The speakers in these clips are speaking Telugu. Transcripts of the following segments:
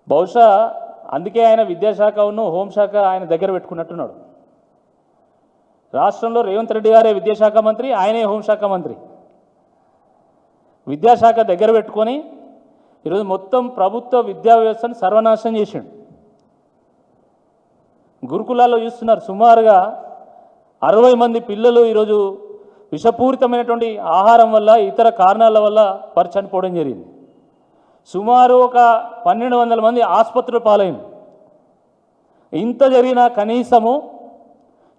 బహుశా అందుకే ఆయన విద్యాశాఖను హోంశాఖ ఆయన దగ్గర పెట్టుకున్నట్టున్నాడు. రాష్ట్రంలో రేవంత్ రెడ్డి గారే విద్యాశాఖ మంత్రి, ఆయనే హోంశాఖ మంత్రి. విద్యాశాఖ దగ్గర పెట్టుకొని ఈరోజు మొత్తం ప్రభుత్వ విద్యా వ్యవస్థను సర్వనాశనం చేసిండు. గురుకులాల్లో చూస్తున్నారు, సుమారుగా 60 మంది పిల్లలు ఈరోజు విషపూరితమైనటువంటి ఆహారం వల్ల ఇతర కారణాల వల్ల చనిపోవడం జరిగింది. సుమారు ఒక 1200 మంది ఆసుపత్రుల పాలైంది. ఇంత జరిగినా కనీసము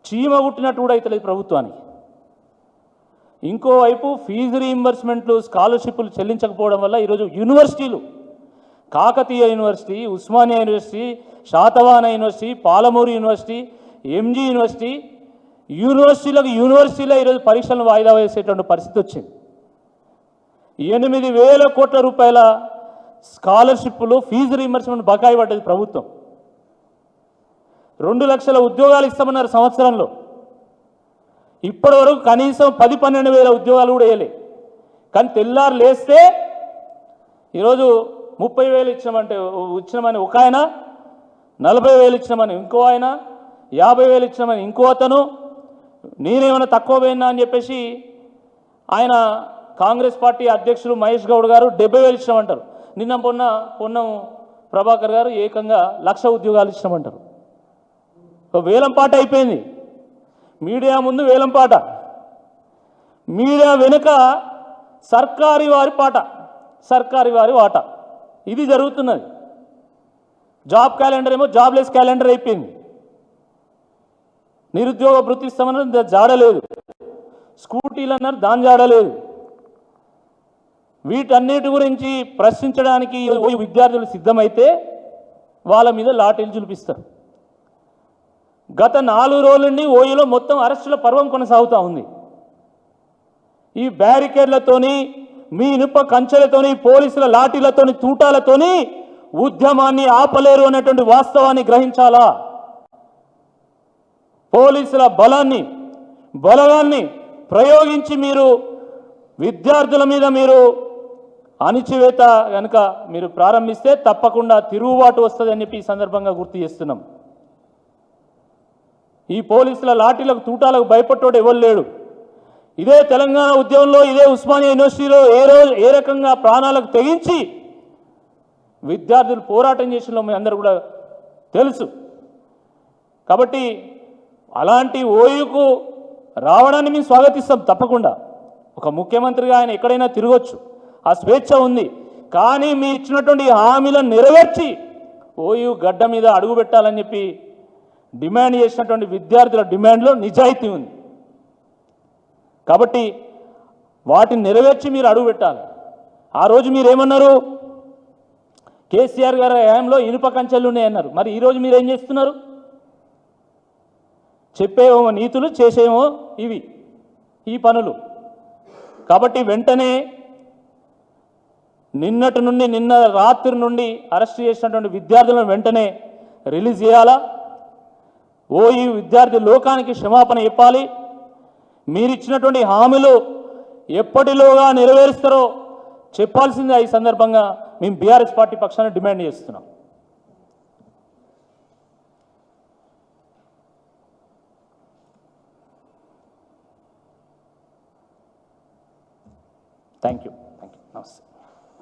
చీమ గుట్టినట్టు కూడా అవుతలేదు ప్రభుత్వానికి. ఇంకోవైపు ఫీజు రీయింబర్స్మెంట్లు, స్కాలర్షిప్లు చెల్లించకపోవడం వల్ల ఈరోజు యూనివర్సిటీలు, Kakatiya university, Osmania university, Satavahana university, Palamuru university, MG యూనివర్సిటీలో ఈరోజు పరీక్షలను వాయిదా వేసేటువంటి పరిస్థితి వచ్చింది. 8,000 కోట్ల రూపాయల స్కాలర్షిప్లు, ఫీజు రీయింబర్స్మెంట్ బకాయి పడ్డది ప్రభుత్వం. 2 లక్షల ఉద్యోగాలు ఇస్తామన్నారు సంవత్సరంలో. ఇప్పటి వరకు కనీసం 10-12 వేల ఉద్యోగాలు కూడా వేయలే. కానీ తెల్లారు లేస్తే ఈరోజు 30,000 ఇచ్చినామని ఒక ఆయన, 40,000 ఇచ్చినామని ఇంకో ఆయన, 50,000 ఇచ్చినామని ఇంకో అతను, నేనేమైనా తక్కువ పోయినా అని చెప్పేసి ఆయన కాంగ్రెస్ పార్టీ అధ్యక్షులు మహేష్ గౌడ్ గారు 70,000 ఇచ్చినామంటారు. నిన్న పొన్నం ప్రభాకర్ గారు ఏకంగా 1,00,000 ఉద్యోగాలు ఇచ్చినామంటారు. వేలంపాట అయిపోయింది. మీడియా ముందు వేలంపాట, మీడియా వెనుక సర్కారీ వారి పాట, సర్కారీ వారి వాట. ఇది జరుగుతున్నది. జాబ్ క్యాలెండర్ ఏమో జాబ్లెస్ క్యాలెండర్ అయిపోయింది. నిరుద్యోగ భృతి ఇస్తామన్నారు, జాడలేదు. స్కూటీలు అన్నారు, దాని జాడలేదు. వీటన్నిటి గురించి ప్రశ్నించడానికి విద్యార్థులు సిద్ధమైతే వాళ్ళ మీద లాఠీలు చూపిస్తారు. గత 4 రోజుల నుండి ఓయూలో మొత్తం అరెస్టుల పర్వం కొనసాగుతూ ఉంది. ఈ బ్యారికేడ్లతోని, మీ ఇనుప కంచెలతోని, పోలీసుల లాఠీలతోని, తూటాలతోని ఉద్యమాన్ని ఆపలేరు అనేటువంటి వాస్తవాన్ని గ్రహించాలా. పోలీసుల బలగాన్ని ప్రయోగించి మీరు విద్యార్థుల మీద మీరు అణిచివేత కనుక మీరు ప్రారంభిస్తే తప్పకుండా తిరుగుబాటు వస్తుందని చెప్పి ఈ సందర్భంగా గుర్తు చేస్తున్నాం. ఈ పోలీసుల లాఠీలకు, తూటాలకు భయపడ్డోడు ఎవరు లేడు. ఇదే తెలంగాణ ఉద్యమంలో, ఇదే ఉస్మానియా యూనివర్సిటీలో ఏ రకంగా ప్రాణాలకు తెగించి విద్యార్థులు పోరాటం చేసిన మీ అందరూ కూడా తెలుసు. కాబట్టి అలాంటి ఓయూకు రావడాన్ని మేము స్వాగతిస్తాం తప్పకుండా. ఒక ముఖ్యమంత్రిగా ఆయన ఎక్కడైనా తిరగొచ్చు, ఆ స్వేచ్ఛ ఉంది. కానీ మీ ఇచ్చినటువంటి హామీలను నెరవేర్చి ఓయూ గడ్డ మీద అడుగు పెట్టాలని చెప్పి డిమాండ్ చేసినటువంటి విద్యార్థుల డిమాండ్లో నిజాయితీ ఉంది. కాబట్టి వాటిని నెరవేర్చి మీరు అడుగు పెట్టాలి. ఆ రోజు మీరేమన్నారు? కేసీఆర్ గారి హయాంలో ఇనుప కంచెలు ఉన్నాయన్నారు. మరి ఈరోజు మీరు ఏం చేస్తున్నారు? చెప్పేమో నీతులు, చేసేమో ఈ పనులు. కాబట్టి వెంటనే నిన్న రాత్రి నుండి అరెస్ట్ చేసినటువంటి విద్యార్థులను వెంటనే రిలీజ్ చేయాలా. ఈ విద్యార్థి లోకానికి క్షమాపణ చెప్పాలి. మీరిచ్చినటువంటి హామీలు ఎప్పటిలోగా నెరవేరుస్తారో చెప్పాల్సిందే. ఈ సందర్భంగా మేము బీఆర్ఎస్ పార్టీ పక్షాన డిమాండ్ చేస్తున్నాం. Thank you. నమస్తే.